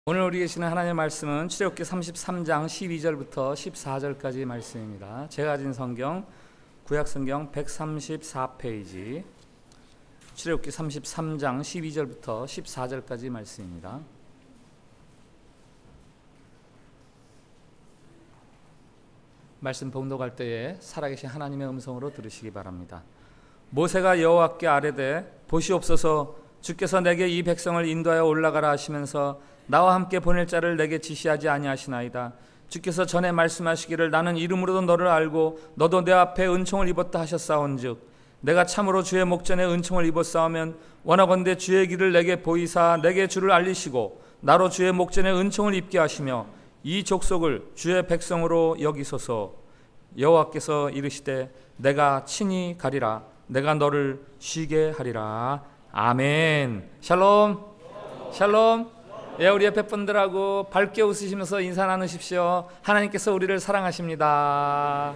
오늘 우리 계시는 하나님의 말씀은 출애굽기 33장 12절부터 14절까지 말씀입니다. 제가 가진 성경 구약성경 134페이지 출애굽기 33장 12절부터 14절까지 말씀입니다. 말씀 봉독할 때에 살아계신 하나님의 음성으로 들으시기 바랍니다. 모세가 여호와께 아뢰되 보시옵소서 주께서 내게 이 백성을 인도하여 올라가라 하시면서 나와 함께 보낼 자를 내게 지시하지 아니하시나이다. 주께서 전에 말씀하시기를 나는 이름으로도 너를 알고 너도 내 앞에 은총을 입었다 하셨사온즉 내가 참으로 주의 목전에 은총을 입었사오면 원하건대 주의 길을 내게 보이사 내게 주를 알리시고 나로 주의 목전에 은총을 입게 하시며 이 족속을 주의 백성으로 여기소서. 여호와께서 이르시되 내가 친히 가리라. 내가 너를 쉬게 하리라. 아멘. 샬롬. 샬롬. 우리 옆에 분들하고 밝게 웃으시면서 인사 나누십시오. 하나님께서 우리를 사랑하십니다.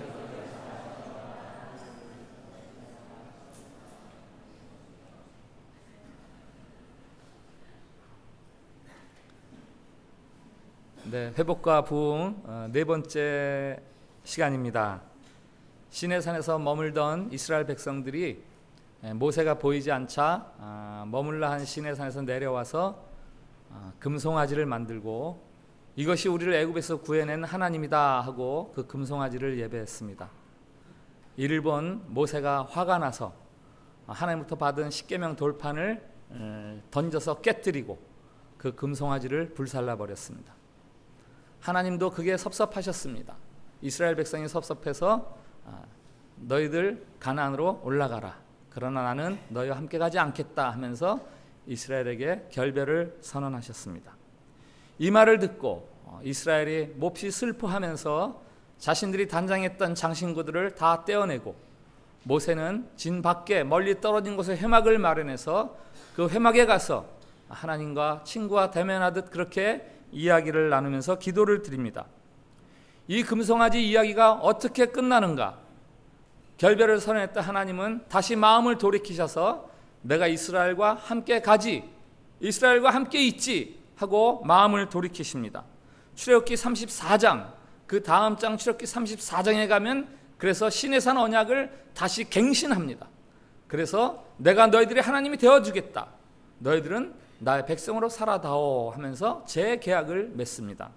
네, 회복과 부흥 네 번째 시간입니다. 시내산에서 머물던 이스라엘 백성들이 모세가 보이지 않자 머물라 한 시내산에서 내려와서 금송아지를 만들고 이것이 우리를 애굽에서 구해낸 하나님이다 하고 그 금송아지를 예배했습니다. 이를 본 모세가 화가 나서 하나님부터 받은 십계명 돌판을 던져서 깨뜨리고 그 금송아지를 불살라 버렸습니다. 하나님도 그게 섭섭하셨습니다. 이스라엘 백성이 섭섭해서 너희들 가나안으로 올라가라. 그러나 나는 너희와 함께 가지 않겠다 하면서 이스라엘에게 결별을 선언하셨습니다. 이 말을 듣고 이스라엘이 몹시 슬퍼하면서 자신들이 단장했던 장신구들을 다 떼어내고 모세는 진 밖에 멀리 떨어진 곳에 회막을 마련해서 그 회막에 가서 하나님과 친구와 대면하듯 그렇게 이야기를 나누면서 기도를 드립니다. 이 금송아지 이야기가 어떻게 끝나는가? 결별을 선언했던 하나님은 다시 마음을 돌이키셔서 내가 이스라엘과 함께 가지, 이스라엘과 함께 있지 하고 마음을 돌이키십니다. 출애굽기 34장, 그 다음 장 출애굽기 34장에 가면 그래서 시내산 언약을 다시 갱신합니다. 그래서 내가 너희들의 하나님이 되어주겠다. 너희들은 나의 백성으로 살아다오 하면서 재계약을 맺습니다.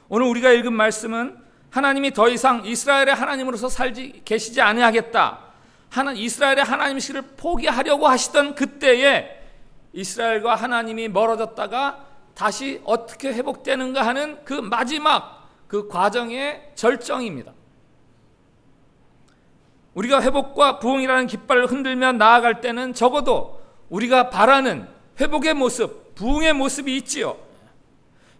오늘 우리가 읽은 말씀은 하나님이 더 이상 이스라엘의 하나님으로서 계시지 아니하겠다. 이스라엘의 하나님이시를 포기하려고 하시던 그때에 이스라엘과 하나님이 멀어졌다가 다시 어떻게 회복되는가 하는 그 마지막 그 과정의 절정입니다. 우리가 회복과 부흥이라는 깃발을 흔들며 나아갈 때는 적어도 우리가 바라는 회복의 모습, 부흥의 모습이 있지요.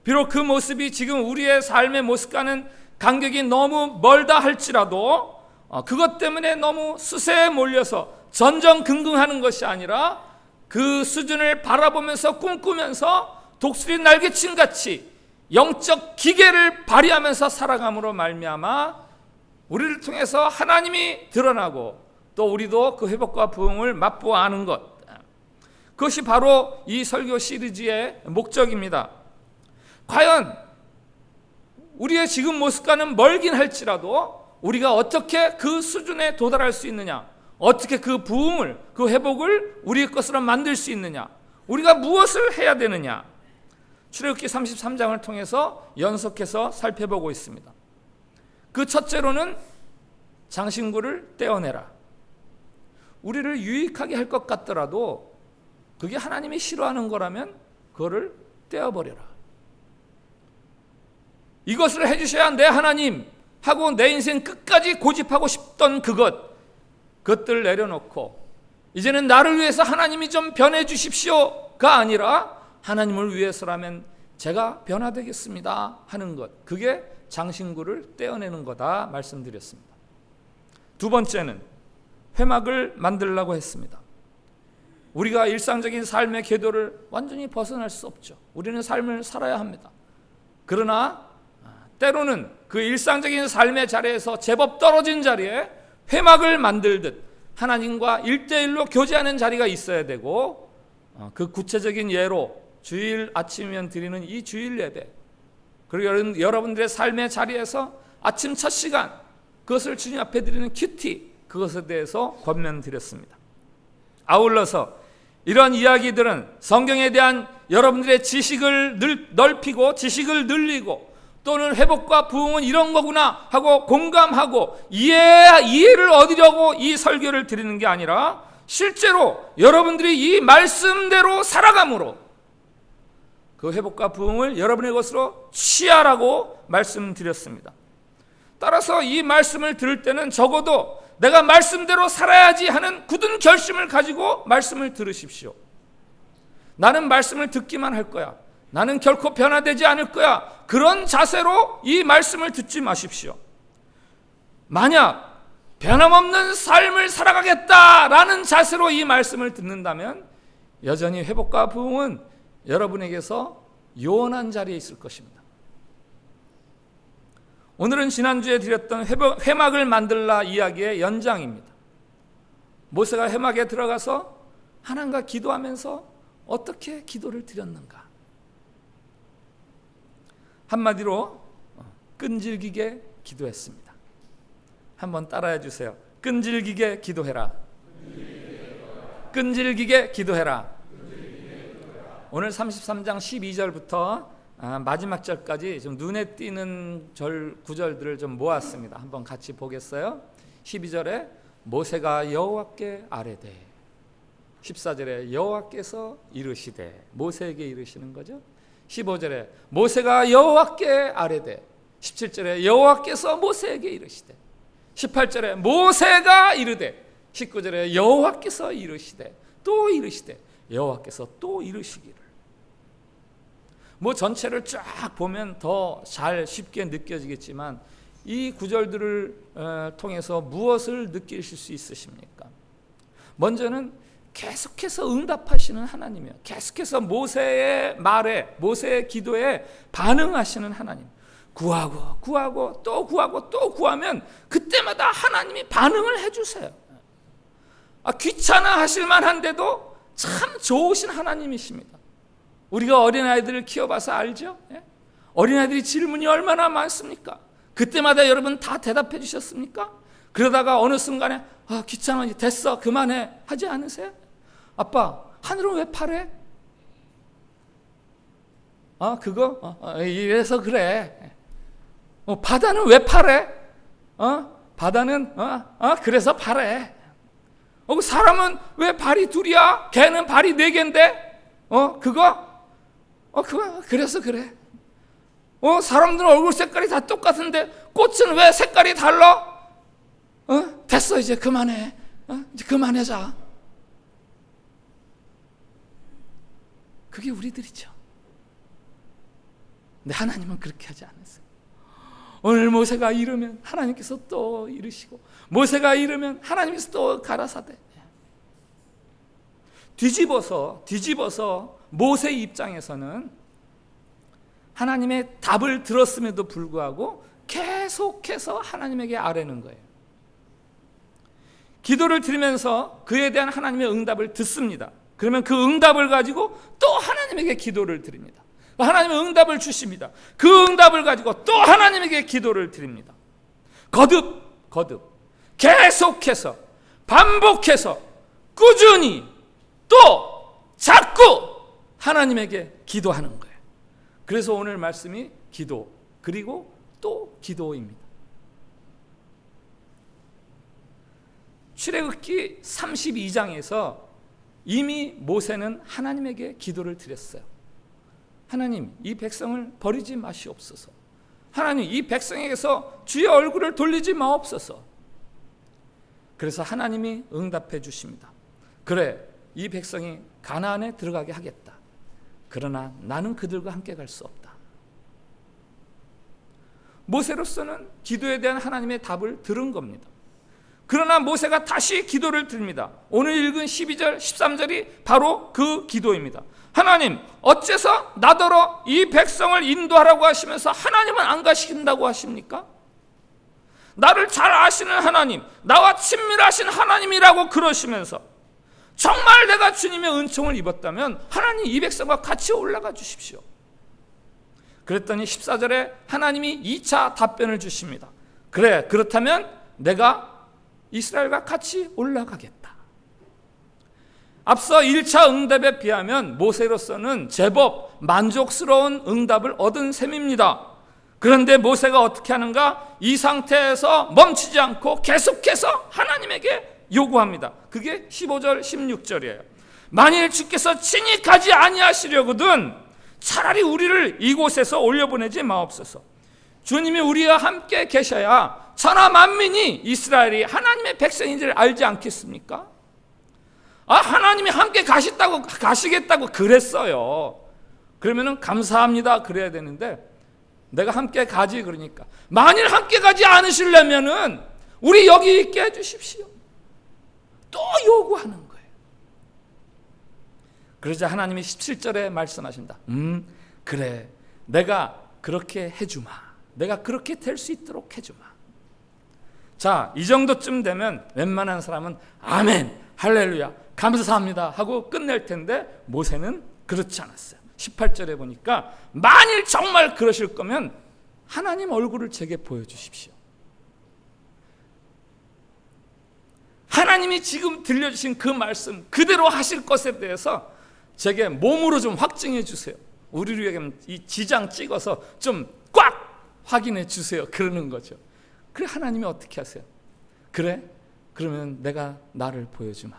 비록 그 모습이 지금 우리의 삶의 모습과는 간격이 너무 멀다 할지라도 그것 때문에 너무 수세에 몰려서 전전긍긍하는 것이 아니라 그 수준을 바라보면서 꿈꾸면서 독수리 날개침같이 영적 기계를 발휘하면서 살아감으로 말미암아 우리를 통해서 하나님이 드러나고 또 우리도 그 회복과 부흥을 맛보아하는 것, 그것이 바로 이 설교 시리즈의 목적입니다. 과연 우리의 지금 모습과는 멀긴 할지라도 우리가 어떻게 그 수준에 도달할 수 있느냐, 어떻게 그 부흥을, 그 회복을 우리의 것으로 만들 수 있느냐, 우리가 무엇을 해야 되느냐, 출애굽기 33장을 통해서 연속해서 살펴보고 있습니다. 그 첫째로는 장신구를 떼어내라. 우리를 유익하게 할 것 같더라도 그게 하나님이 싫어하는 거라면 그거를 떼어버려라. 이것을 해주셔야 내 하나님 하고 내 인생 끝까지 고집하고 싶던 그것들을 내려놓고 이제는 나를 위해서 하나님이 좀 변해주십시오가 아니라 하나님을 위해서라면 제가 변화되겠습니다 하는 것, 그게 장신구를 떼어내는 거다 말씀드렸습니다. 두 번째는 회막을 만들려고 했습니다. 우리가 일상적인 삶의 궤도를 완전히 벗어날 수 없죠. 우리는 삶을 살아야 합니다. 그러나 때로는 그 일상적인 삶의 자리에서 제법 떨어진 자리에 회막을 만들듯 하나님과 1대1로 교제하는 자리가 있어야 되고 그 구체적인 예로 주일 아침이면 드리는 이 주일 예배, 그리고 여러분들의 삶의 자리에서 아침 첫 시간 그것을 주님 앞에 드리는 큐티, 그것에 대해서 권면드렸습니다. 아울러서 이런 이야기들은 성경에 대한 여러분들의 지식을 넓히고 지식을 늘리고, 또는 회복과 부흥은 이런 거구나 하고 공감하고 이해를 얻으려고 이 설교를 드리는 게 아니라, 실제로 여러분들이 이 말씀대로 살아감으로 그 회복과 부흥을 여러분의 것으로 취하라고 말씀드렸습니다. 따라서 이 말씀을 들을 때는 적어도 내가 말씀대로 살아야지 하는 굳은 결심을 가지고 말씀을 들으십시오. 나는 말씀을 듣기만 할 거야, 나는 결코 변화되지 않을 거야, 그런 자세로 이 말씀을 듣지 마십시오. 만약 변함없는 삶을 살아가겠다라는 자세로 이 말씀을 듣는다면 여전히 회복과 부흥은 여러분에게서 요원한 자리에 있을 것입니다. 오늘은 지난주에 드렸던 회막을 만들라 이야기의 연장입니다. 모세가 회막에 들어가서 하나님과 기도하면서 어떻게 기도를 드렸는가? 한마디로 끈질기게 기도했습니다. 한번 따라해 주세요. 끈질기게 기도해라. 끈질기게 기도해라. 오늘 33장 12절부터 마지막 절까지 좀 눈에 띄는 구절들을 좀 모았습니다. 한번 같이 보겠어요? 12절에 모세가 여호와께 아뢰되, 14절에 여호와께서 이르시되, 모세에게 이르시는 거죠. 15절에 모세가 여호와께 아뢰되, 17절에 여호와께서 모세에게 이르시되, 18절에 모세가 이르되, 19절에 여호와께서 이르시되, 또 이르시되, 여호와께서 또 이르시기를. 전체를 쫙 보면 더 잘 쉽게 느껴지겠지만 이 구절들을 통해서 무엇을 느끼실 수 있으십니까? 먼저는 계속해서 응답하시는 하나님이에요. 계속해서 모세의 말에, 모세의 기도에 반응하시는 하나님. 구하고 또 구하고 또 구하면 그때마다 하나님이 반응을 해주세요. 귀찮아 하실 만한데도 참 좋으신 하나님이십니다. 우리가 어린아이들을 키워봐서 알죠? 어린아이들이 질문이 얼마나 많습니까? 그때마다 여러분 다 대답해 주셨습니까? 그러다가 어느 순간에 귀찮아, 됐어, 그만해 하지 않으세요? 아빠, 하늘은 왜 파래? 그거? 이래서 그래. 바다는 왜 파래? 바다는 그래서 파래. 사람은 왜 발이 둘이야? 개는 발이 4개인데? 그거 그래서 그래. 사람들은 얼굴 색깔이 다 똑같은데 꽃은 왜 색깔이 달라? 됐어, 이제 그만해. 이제 그만하자. 그게 우리들이죠. 근데 하나님은 그렇게 하지 않으세요. 오늘 모세가 이르면 하나님께서 또 이르시고, 모세가 이르면 하나님께서 또 가라사대. 뒤집어서 모세 입장에서는 하나님의 답을 들었음에도 불구하고 계속해서 하나님에게 아뢰는 거예요. 기도를 드리면서 그에 대한 하나님의 응답을 듣습니다. 그러면 그 응답을 가지고 또 하나님에게 기도를 드립니다. 하나님의 응답을 주십니다. 그 응답을 가지고 또 하나님에게 기도를 드립니다. 거듭 계속해서 반복해서 꾸준히 또 자꾸 하나님에게 기도하는 거예요. 그래서 오늘 말씀이 기도, 그리고 또 기도입니다. 출애굽기 32장에서 이미 모세는 하나님에게 기도를 드렸어요. 하나님, 이 백성을 버리지 마시옵소서. 하나님, 이 백성에게서 주의 얼굴을 돌리지 마옵소서. 그래서 하나님이 응답해 주십니다. 그래, 이 백성이 가나안에 들어가게 하겠다. 그러나 나는 그들과 함께 갈 수 없다. 모세로서는 기도에 대한 하나님의 답을 들은 겁니다. 그러나 모세가 다시 기도를 드립니다. 오늘 읽은 12절, 13절이 바로 그 기도입니다. 하나님, 어째서 나더러 이 백성을 인도하라고 하시면서 하나님은 안 가신다고 하십니까? 나를 잘 아시는 하나님, 나와 친밀하신 하나님이라고 그러시면서 정말 내가 주님의 은총을 입었다면 하나님 이 백성과 같이 올라가 주십시오. 그랬더니 14절에 하나님이 2차 답변을 주십니다. 그래, 그렇다면 내가 이스라엘과 같이 올라가겠다. 앞서 1차 응답에 비하면 모세로서는 제법 만족스러운 응답을 얻은 셈입니다. 그런데 모세가 어떻게 하는가? 이 상태에서 멈추지 않고 계속해서 하나님에게 요구합니다. 그게 15절 16절이에요. 만일 주께서 친히 가지 아니하시려거든 차라리 우리를 이곳에서 올려보내지 마옵소서. 주님이 우리와 함께 계셔야 천하 만민이 이스라엘이 하나님의 백성인 줄 알지 않겠습니까? 하나님이 함께 가시겠다고 그랬어요. 그러면은 감사합니다 그래야 되는데, 내가 함께 가지 그러니까 만일 함께 가지 않으시려면은 우리 여기 있게 해주십시오. 또 요구하는 거예요. 그러자 하나님이 17절에 말씀하신다. 그래, 내가 그렇게 해주마. 내가 그렇게 될 수 있도록 해주마. 자, 이 정도쯤 되면 웬만한 사람은 아멘, 할렐루야, 감사합니다 하고 끝낼 텐데 모세는 그렇지 않았어요. 18절에 보니까 만일 정말 그러실 거면 하나님 얼굴을 제게 보여주십시오. 하나님이 지금 들려주신 그 말씀 그대로 하실 것에 대해서 제게 몸으로 좀 확증해 주세요. 우리에게 이 지장 찍어서 좀 꽉 확인해 주세요. 그러는 거죠. 그래, 하나님이 어떻게 하세요? 그래? 그러면 내가 나를 보여주마.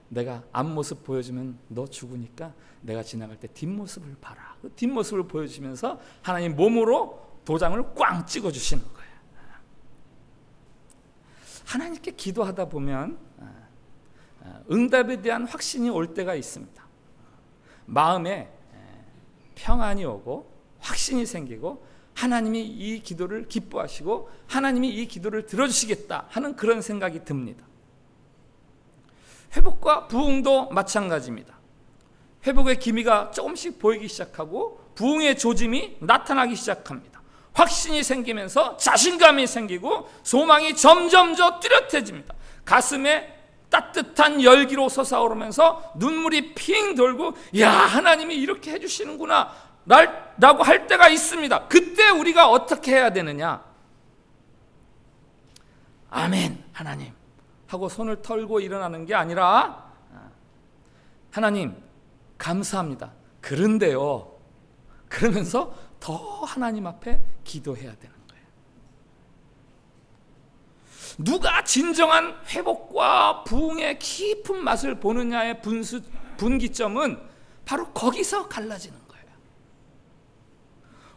내가 앞모습 보여주면 너 죽으니까 내가 지나갈 때 뒷모습을 봐라. 그 뒷모습을 보여주면서 하나님 몸으로 도장을 꽝 찍어주시는 거예요. 하나님께 기도하다 보면 응답에 대한 확신이 올 때가 있습니다. 마음에 평안이 오고 확신이 생기고 하나님이 이 기도를 기뻐하시고 하나님이 이 기도를 들어주시겠다 하는 그런 생각이 듭니다. 회복과 부흥도 마찬가지입니다. 회복의 기미가 조금씩 보이기 시작하고 부흥의 조짐이 나타나기 시작합니다. 확신이 생기면서 자신감이 생기고 소망이 점점 더 뚜렷해집니다. 가슴에 따뜻한 열기로 솟아오르면서 눈물이 핑 돌고 야, 하나님이 이렇게 해주시는구나 라고 할 때가 있습니다. 그때 우리가 어떻게 해야 되느냐? 아멘 하나님 하고 손을 털고 일어나는 게 아니라 하나님 감사합니다. 그런데요, 그러면서 더 하나님 앞에 기도해야 되는 거예요. 누가 진정한 회복과 부흥의 깊은 맛을 보느냐의 분기점은 바로 거기서 갈라지는 거예요.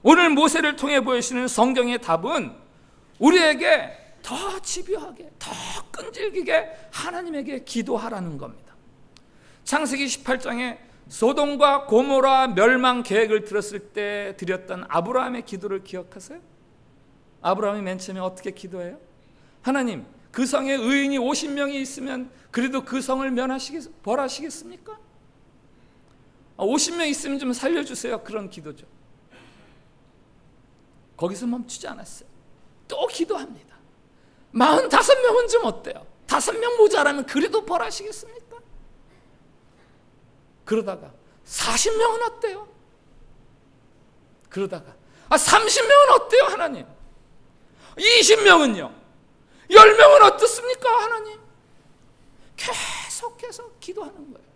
오늘 모세를 통해 보여주시는 성경의 답은 우리에게 더 집요하게, 더 끈질기게 하나님에게 기도하라는 겁니다. 창세기 18장에 소돔과 고모라 멸망 계획을 들었을 때 드렸던 아브라함의 기도를 기억하세요? 아브라함이 맨 처음에 어떻게 기도해요? 하나님, 그 성에 의인이 50명이 있으면 그래도 그 성을 벌하시겠습니까? 50명 있으면 좀 살려주세요. 그런 기도죠. 거기서 멈추지 않았어요. 또 기도합니다. 45명은 좀 어때요? 5명 모자라면 그래도 벌하시겠습니까? 그러다가 40명은 어때요? 그러다가 30명은 어때요 하나님? 20명은요? 10명은 어떻습니까 하나님? 계속해서 기도하는 거예요.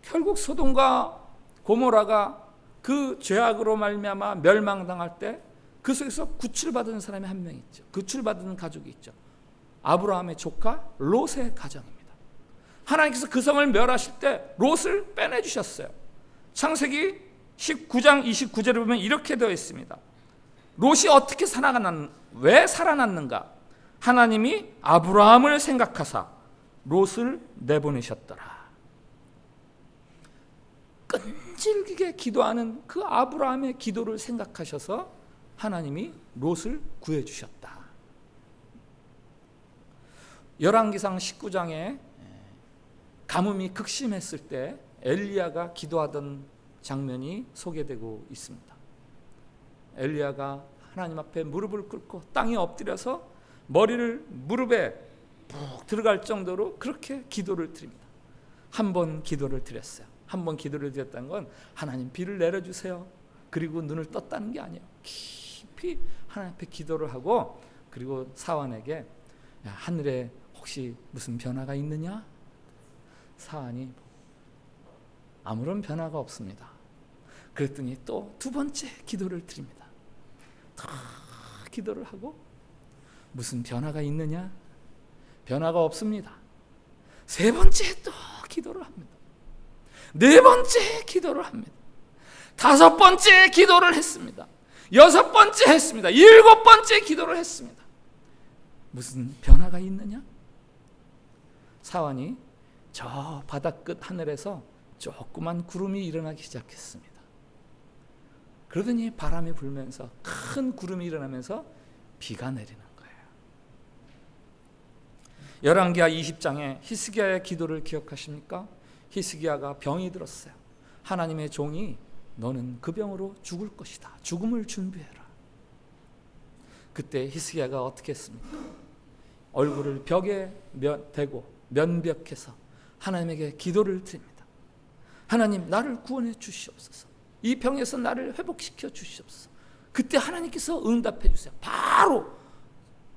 결국 소돔과 고모라가 그 죄악으로 말미암아 멸망당할 때 그 속에서 구출받은 사람이 한 명 있죠. 구출받은 가족이 있죠. 아브라함의 조카 롯의 가정입니다. 하나님께서 그 성을 멸하실 때 롯을 빼내주셨어요. 창세기 19장 29절에 보면 이렇게 되어 있습니다. 롯이 어떻게 왜 살아났는가? 하나님이 아브라함을 생각하사 롯을 내보내셨더라. 끈질기게 기도하는 그 아브라함의 기도를 생각하셔서 하나님이 롯을 구해주셨다. 열왕기상 19장에 가뭄이 극심했을 때 엘리야가 기도하던 장면이 소개되고 있습니다. 엘리야가 하나님 앞에 무릎을 꿇고 땅에 엎드려서 머리를 무릎에 푹 들어갈 정도로 그렇게 기도를 드립니다. 한 번 기도를 드렸어요. 한 번 기도를 드렸다는 건 하나님 비를 내려주세요. 그리고 눈을 떴다는 게 아니에요. 깊이 하나님 앞에 기도를 하고, 그리고 사환에게 야, 하늘에 혹시 무슨 변화가 있느냐? 사환이 아무런 변화가 없습니다. 그랬더니 또 두 번째 기도를 드립니다. 다 기도를 하고 무슨 변화가 있느냐? 변화가 없습니다. 세 번째 또 기도를 합니다. 네 번째 기도를 합니다. 다섯 번째 기도를 했습니다. 여섯 번째 했습니다. 일곱 번째 기도를 했습니다. 무슨 변화가 있느냐? 사환이 저 바다끝 하늘에서 조그만 구름이 일어나기 시작했습니다. 그러더니 바람이 불면서 큰 구름이 일어나면서 비가 내리는 거예요. 열왕기하 20장에 히스기야의 기도를 기억하십니까? 히스기야가 병이 들었어요. 하나님의 종이 너는 그 병으로 죽을 것이다. 죽음을 준비해라. 그때 히스기야가 어떻게 했습니까? 얼굴을 벽에 대고 면벽해서 하나님에게 기도를 드립니다. 하나님, 나를 구원해 주시옵소서. 이 병에서 나를 회복시켜 주시옵소서. 그때 하나님께서 응답해 주세요. 바로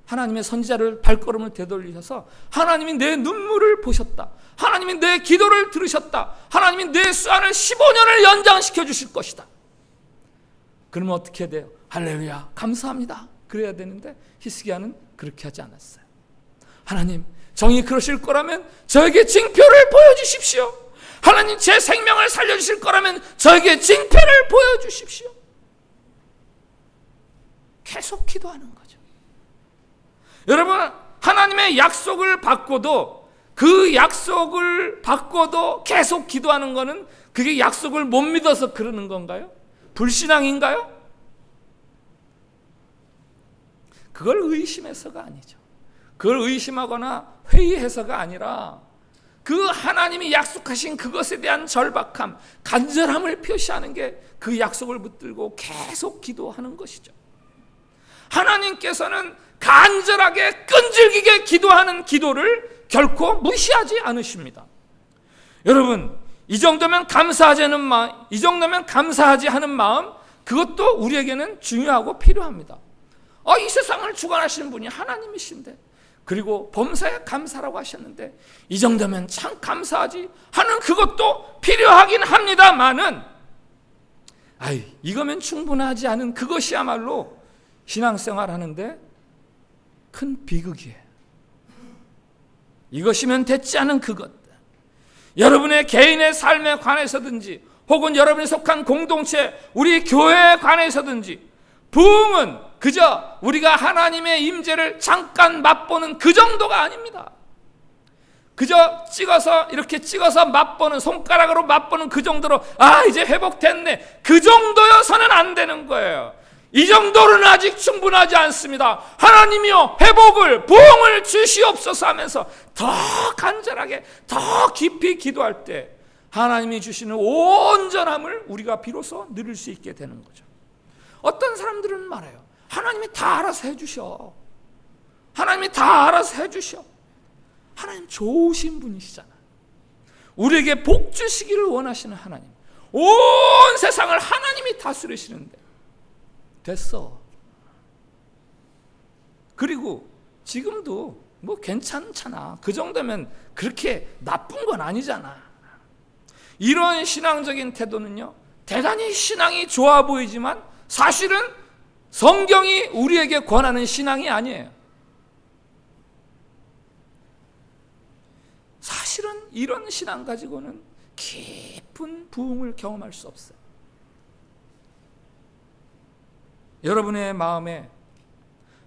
하나님의 선지자를 발걸음을 되돌리셔서 하나님이 내 눈물을 보셨다. 하나님이 내 기도를 들으셨다. 하나님이 내 수완을 15년을 연장시켜 주실 것이다. 그러면 어떻게 돼요? 할렐루야, 감사합니다. 그래야 되는데 히스기야는 그렇게 하지 않았어요. 하나님, 정이 그러실 거라면 저에게 징표를 보여주십시오. 하나님, 제 생명을 살려주실 거라면 저에게 징표를 보여주십시오. 계속 기도하는 거죠. 여러분, 하나님의 약속을 받고도, 그 약속을 받고도 계속 기도하는 거는 그게 약속을 못 믿어서 그러는 건가요? 불신앙인가요? 그걸 의심해서가 아니죠. 그걸 의심하거나 회의해서가 아니라 그 하나님이 약속하신 그것에 대한 절박함, 간절함을 표시하는 게 그 약속을 붙들고 계속 기도하는 것이죠. 하나님께서는 간절하게 끈질기게 기도하는 기도를 결코 무시하지 않으십니다. 여러분, 이 정도면 감사하지 않는 마음, 이 정도면 감사하지 않은 마음, 그것도 우리에게는 중요하고 필요합니다. 이 세상을 주관하시는 분이 하나님이신데, 그리고 범사에 감사라고 하셨는데 이 정도면 참 감사하지 하는 그것도 필요하긴 합니다만은, 이거면 충분하지 않은 그것이야말로 신앙생활 하는데 큰 비극이에요. 이것이면 됐지 않은 그것, 여러분의 개인의 삶에 관해서든지 혹은 여러분이 속한 공동체, 우리 교회에 관해서든지 부흥은 그저 우리가 하나님의 임재를 잠깐 맛보는 그 정도가 아닙니다. 그저 이렇게 찍어서 맛보는, 손가락으로 맛보는 그 정도로 이제 회복됐네, 그 정도여서는 안 되는 거예요. 이 정도는 아직 충분하지 않습니다. 하나님이여 회복을, 부흥을 주시옵소서 하면서 더 간절하게, 더 깊이 기도할 때 하나님이 주시는 온전함을 우리가 비로소 누릴 수 있게 되는 거죠. 어떤 사람들은 말해요. 하나님이 다 알아서 해주셔. 하나님이 다 알아서 해주셔. 하나님 좋으신 분이시잖아. 우리에게 복 주시기를 원하시는 하나님, 온 세상을 하나님이 다스리시는데 됐어. 그리고 지금도 뭐 괜찮잖아. 그 정도면 그렇게 나쁜 건 아니잖아. 이런 신앙적인 태도는요, 대단히 신앙이 좋아 보이지만 사실은 성경이 우리에게 권하는 신앙이 아니에요. 사실은 이런 신앙 가지고는 깊은 부흥을 경험할 수 없어요. 여러분의 마음에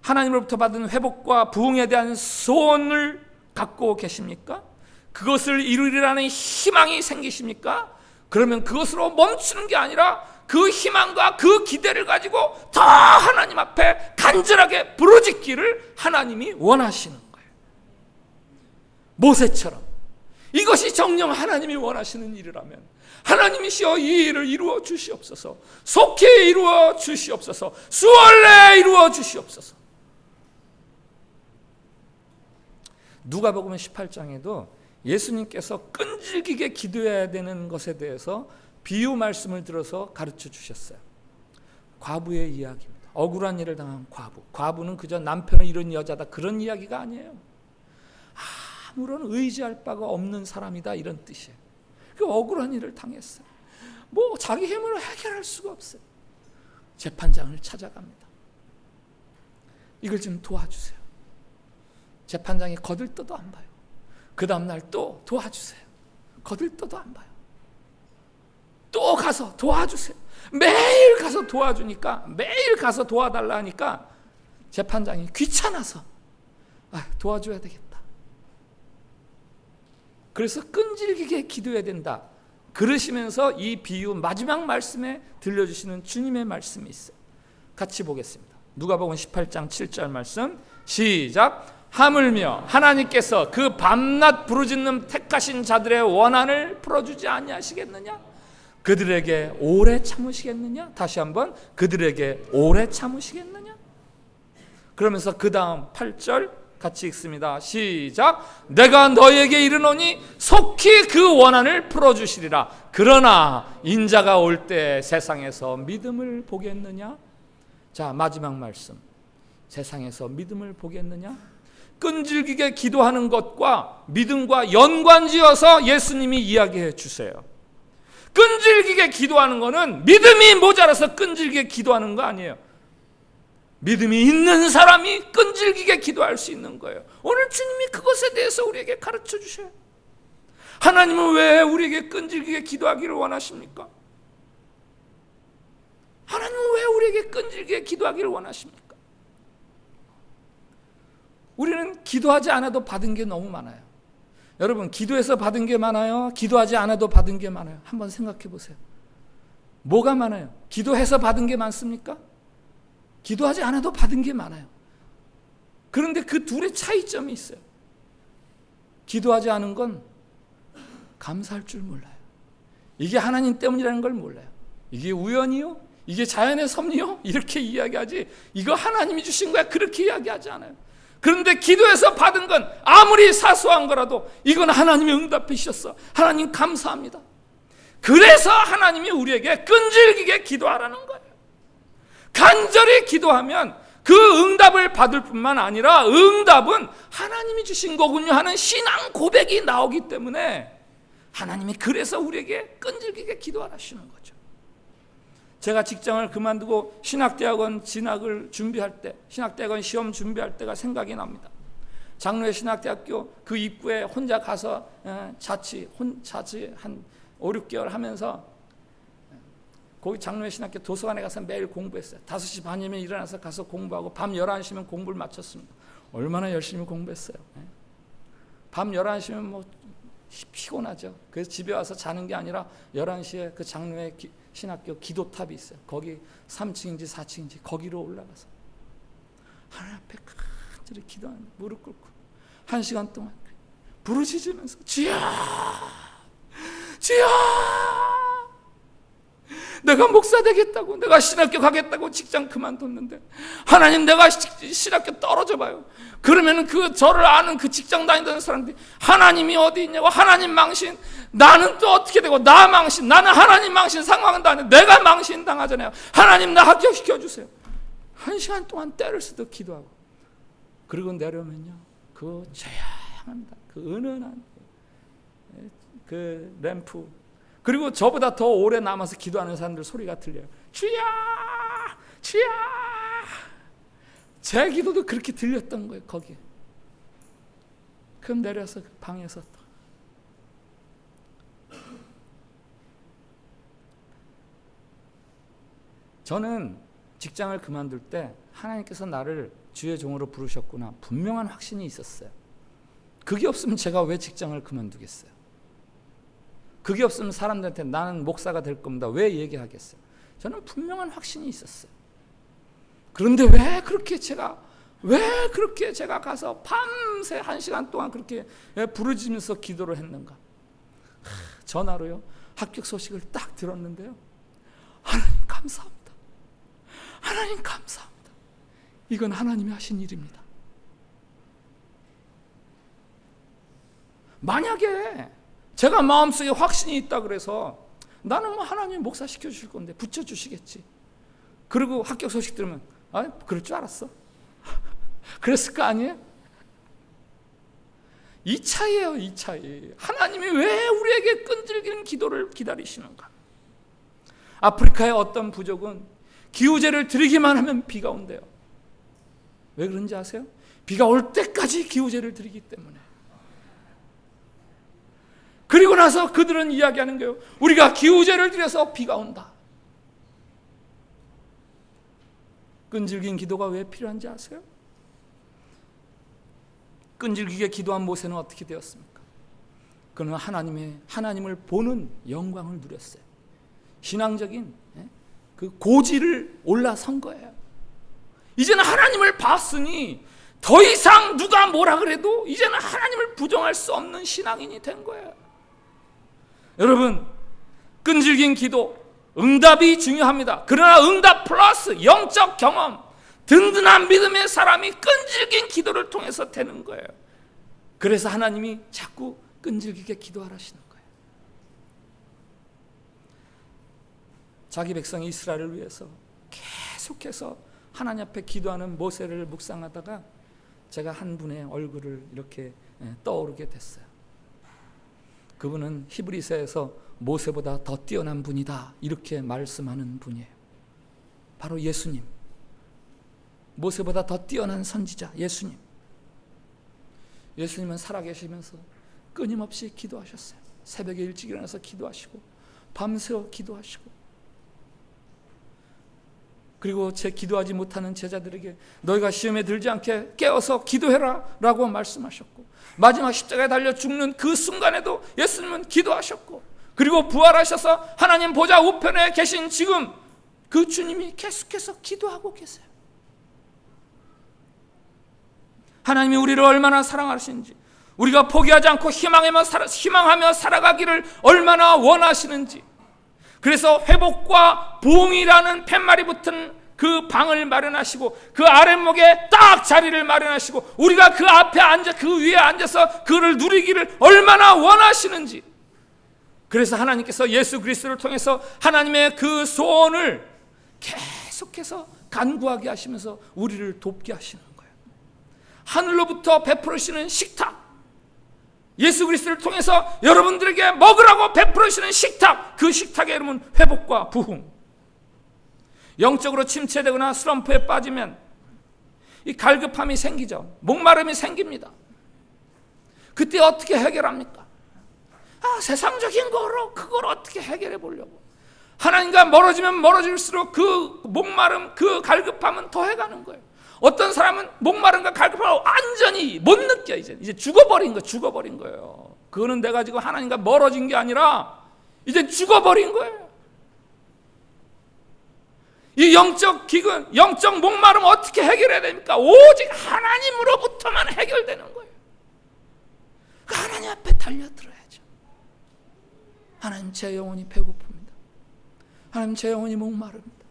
하나님으로부터 받은 회복과 부흥에 대한 소원을 갖고 계십니까? 그것을 이루리라는 희망이 생기십니까? 그러면 그것으로 멈추는 게 아니라 그 희망과 그 기대를 가지고 더 하나님 앞에 간절하게 부르짖기를 하나님이 원하시는 거예요. 모세처럼 이것이 정녕 하나님이 원하시는 일이라면 하나님이시여 이 일을 이루어 주시옵소서, 속히 이루어 주시옵소서, 수월내 이루어 주시옵소서. 누가복음 18장에도 예수님께서 끈질기게 기도해야 되는 것에 대해서 비유 말씀을 들어서 가르쳐 주셨어요. 과부의 이야기입니다. 억울한 일을 당한 과부. 과부는 그저 남편을 잃은 여자다, 그런 이야기가 아니에요. 아무런 의지할 바가 없는 사람이다, 이런 뜻이에요. 그 억울한 일을 당했어요. 뭐 자기 힘으로 해결할 수가 없어요. 재판장을 찾아갑니다. 이걸 좀 도와주세요. 재판장이 거들떠도 안 봐요. 그 다음날 또 도와주세요. 거들떠도 안 봐요. 또 가서 도와주세요. 매일 가서 도와주니까, 매일 가서 도와달라 하니까 재판장이 귀찮아서 도와줘야 되겠다. 그래서 끈질기게 기도해야 된다. 그러시면서 이 비유 마지막 말씀에 들려주시는 주님의 말씀이 있어요. 같이 보겠습니다. 누가복음 18장 7절 말씀 시작. 하물며 하나님께서 그 밤낮 부르짖는 택하신 자들의 원한을 풀어주지 아니하시겠느냐? 그들에게 오래 참으시겠느냐? 다시 한번, 그들에게 오래 참으시겠느냐? 그러면서 그 다음 8절 같이 읽습니다. 시작. 내가 너에게 이르노니 속히 그 원한을 풀어주시리라. 그러나 인자가 올 때 세상에서 믿음을 보겠느냐? 자, 마지막 말씀. 세상에서 믿음을 보겠느냐? 끈질기게 기도하는 것과 믿음과 연관지어서 예수님이 이야기해 주세요. 끈질기게 기도하는 것은 믿음이 모자라서 끈질기게 기도하는 거 아니에요. 믿음이 있는 사람이 끈질기게 기도할 수 있는 거예요. 오늘 주님이 그것에 대해서 우리에게 가르쳐 주셔요. 하나님은 왜 우리에게 끈질기게 기도하기를 원하십니까? 하나님은 왜 우리에게 끈질기게 기도하기를 원하십니까? 우리는 기도하지 않아도 받은 게 너무 많아요. 여러분, 기도해서 받은 게 많아요? 기도하지 않아도 받은 게 많아요? 한번 생각해 보세요. 뭐가 많아요? 기도해서 받은 게 많습니까? 기도하지 않아도 받은 게 많아요. 그런데 그 둘의 차이점이 있어요. 기도하지 않은 건 감사할 줄 몰라요. 이게 하나님 때문이라는 걸 몰라요. 이게 우연이요? 이게 자연의 섭리요? 이렇게 이야기하지, 이거 하나님이 주신 거야, 그렇게 이야기하지 않아요. 그런데 기도해서 받은 건 아무리 사소한 거라도 이건 하나님이 응답해 주셨어. 하나님 감사합니다. 그래서 하나님이 우리에게 끈질기게 기도하라는 거예요. 간절히 기도하면 그 응답을 받을 뿐만 아니라 응답은 하나님이 주신 거군요 하는 신앙 고백이 나오기 때문에 하나님이 그래서 우리에게 끈질기게 기도하시는 거죠. 제가 직장을 그만두고 신학대학원 진학을 준비할 때, 신학대학원 시험 준비할 때가 생각이 납니다. 장로회 신학대학교 그 입구에 혼자 가서 자취 한 5, 6개월 하면서 거기 장로회 신학교 도서관에 가서 매일 공부했어요. 5시 반이면 일어나서 가서 공부하고 밤 11시면 공부를 마쳤습니다. 얼마나 열심히 공부했어요. 밤 11시면 뭐 피곤하죠. 그래서 집에 와서 자는 게 아니라 11시에 그 장로회 신학교 기도탑이 있어요. 거기 3층인지 4층인지 거기로 올라가서 하나님 앞에 간절히 기도하는, 무릎 꿇고 1시간 동안 부르짖으면서 주여 주여, 내가 목사 되겠다고, 내가 신학교 가겠다고 직장 그만뒀는데 하나님, 내가 신학교 떨어져 봐요. 그러면 그 저를 아는 그 직장 다니던 사람들이 하나님이 어디 있냐고, 하나님 망신, 나는 또 어떻게 되고, 나 망신, 나는 하나님 망신 상황은 다 아닌데 내가 망신 당하잖아요. 하나님 나 합격시켜 주세요. 1시간 동안 때를 쓰듯 기도하고, 그리고 내려오면요 그 조용합니다. 그 은은한 그 램프, 그리고 저보다 더 오래 남아서 기도하는 사람들 소리가 들려요. 주야 주야. 제 기도도 그렇게 들렸던 거예요. 거기에. 그럼 내려서 그 방에서 또 저는 직장을 그만둘 때 하나님께서 나를 주의 종으로 부르셨구나 분명한 확신이 있었어요. 그게 없으면 제가 왜 직장을 그만두겠어요? 그게 없으면 사람들한테 나는 목사가 될 겁니다 왜 얘기하겠어요? 저는 분명한 확신이 있었어요. 그런데 왜 그렇게 제가 가서 밤새 1시간 동안 그렇게 부르짖으면서 기도를 했는가? 전화로요 합격 소식을 딱 들었는데요, 하나님 감사합니다, 하나님 감사합니다, 이건 하나님이 하신 일입니다. 만약에 제가 마음속에 확신이 있다 그래서 나는 뭐 하나님 목사 시켜주실 건데 붙여주시겠지. 그리고 합격 소식 들으면 그럴 줄 알았어. 그랬을 거 아니에요? 이 차이예요, 이 차이. 하나님이 왜 우리에게 끈질기는 기도를 기다리시는가? 아프리카의 어떤 부족은 기후제를 드리기만 하면 비가 온대요. 왜 그런지 아세요? 비가 올 때까지 기후제를 드리기 때문에. 그리고 나서 그들은 이야기하는 거예요. 우리가 기후제를 드려서 비가 온다. 끈질긴 기도가 왜 필요한지 아세요? 끈질기게 기도한 모세는 어떻게 되었습니까? 그는 하나님을 보는 영광을 누렸어요. 신앙적인 그 고지를 올라선 거예요. 이제는 하나님을 봤으니 더 이상 누가 뭐라 그래도 이제는 하나님을 부정할 수 없는 신앙인이 된 거예요. 여러분, 끈질긴 기도, 응답이 중요합니다. 그러나 응답 플러스 영적 경험, 든든한 믿음의 사람이 끈질긴 기도를 통해서 되는 거예요. 그래서 하나님이 자꾸 끈질기게 기도하라시는 거예요. 자기 백성 이스라엘을 위해서 계속해서 하나님 앞에 기도하는 모세를 묵상하다가 제가 한 분의 얼굴을 이렇게 떠오르게 됐어요. 그분은 히브리서에서 모세보다 더 뛰어난 분이다 이렇게 말씀하는 분이에요. 바로 예수님. 모세보다 더 뛰어난 선지자 예수님. 예수님은 살아계시면서 끊임없이 기도하셨어요. 새벽에 일찍 일어나서 기도하시고 밤새워 기도하시고, 그리고 제 기도하지 못하는 제자들에게 너희가 시험에 들지 않게 깨어서 기도해라 라고 말씀하셨고, 마지막 십자가에 달려 죽는 그 순간에도 예수님은 기도하셨고, 그리고 부활하셔서 하나님 보좌 우편에 계신 지금 그 주님이 계속해서 기도하고 계세요. 하나님이 우리를 얼마나 사랑하시는지, 우리가 포기하지 않고 희망하며 살아가기를 얼마나 원하시는지, 그래서 회복과 부흥이라는 팻말이 붙은 그 방을 마련하시고 그 아랫목에 딱 자리를 마련하시고 우리가 그 앞에 그 위에 앉아서 그를 누리기를 얼마나 원하시는지, 그래서 하나님께서 예수 그리스도를 통해서 하나님의 그 소원을 계속해서 간구하게 하시면서 우리를 돕게 하시는 거예요. 하늘로부터 베풀으시는 식탁, 예수 그리스도를 통해서 여러분들에게 먹으라고 베풀으시는 식탁, 그 식탁의 이름은 회복과 부흥. 영적으로 침체되거나 슬럼프에 빠지면 이 갈급함이 생기죠. 목마름이 생깁니다. 그때 어떻게 해결합니까? 세상적인 거로 그걸 어떻게 해결해 보려고. 하나님과 멀어지면 멀어질수록 그 목마름, 그 갈급함은 더해가는 거예요. 어떤 사람은 목마름과 갈급함을 완전히 못 느껴. 이제 죽어버린 거예요. 그거는 내가 지금 하나님과 멀어진 게 아니라 이제 죽어버린 거예요. 이 영적 기근, 영적 목마름 어떻게 해결해야 됩니까? 오직 하나님으로부터만 해결되는 거예요. 하나님 앞에 달려들어야죠. 하나님, 제 영혼이 배고픕니다. 하나님, 제 영혼이 목마릅니다.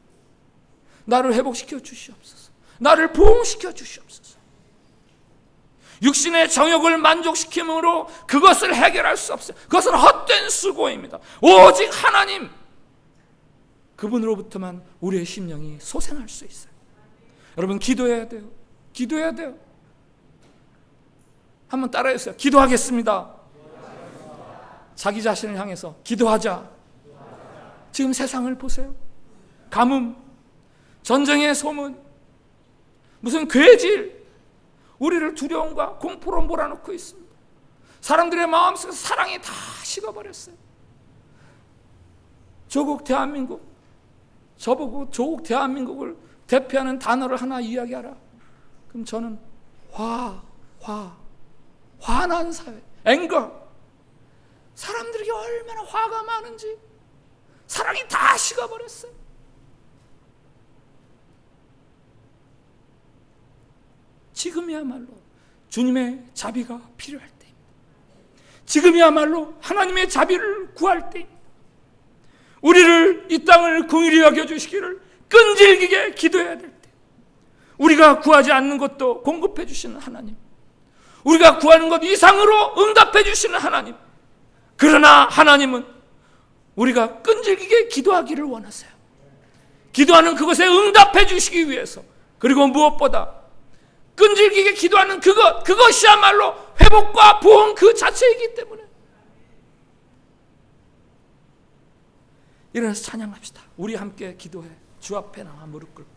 나를 회복시켜 주시옵소서. 나를 부흥시켜 주시옵소서. 육신의 정욕을 만족시킴으로 그것을 해결할 수 없어요. 그것은 헛된 수고입니다. 오직 하나님, 그분으로부터만 우리의 심령이 소생할 수 있어요. 여러분, 기도해야 돼요. 기도해야 돼요. 한번 따라해주세요. 기도하겠습니다. 자기 자신을 향해서 기도하자. 지금 세상을 보세요. 가뭄, 전쟁의 소문, 무슨 괴질, 우리를 두려움과 공포로 몰아넣고 있습니다. 사람들의 마음속에 사랑이 다 식어버렸어요. 조국 대한민국, 저보고 조국 대한민국을 대표하는 단어를 하나 이야기하라. 그럼 저는 화난 사회, 앵거. 사람들에게 얼마나 화가 많은지 사랑이 다 식어버렸어요. 지금이야말로 주님의 자비가 필요할 때입니다. 지금이야말로 하나님의 자비를 구할 때입니다. 우리를, 이 땅을 긍휼히 여겨주시기를 끈질기게 기도해야 될 때, 우리가 구하지 않는 것도 공급해 주시는 하나님, 우리가 구하는 것 이상으로 응답해 주시는 하나님. 그러나 하나님은 우리가 끈질기게 기도하기를 원하세요. 기도하는 그것에 응답해 주시기 위해서, 그리고 무엇보다 끈질기게 기도하는 그것이야말로 회복과 부흥 그 자체이기 때문에. 일어나서 찬양합시다. 우리 함께 기도해 주 앞에 나와 무릎 꿇고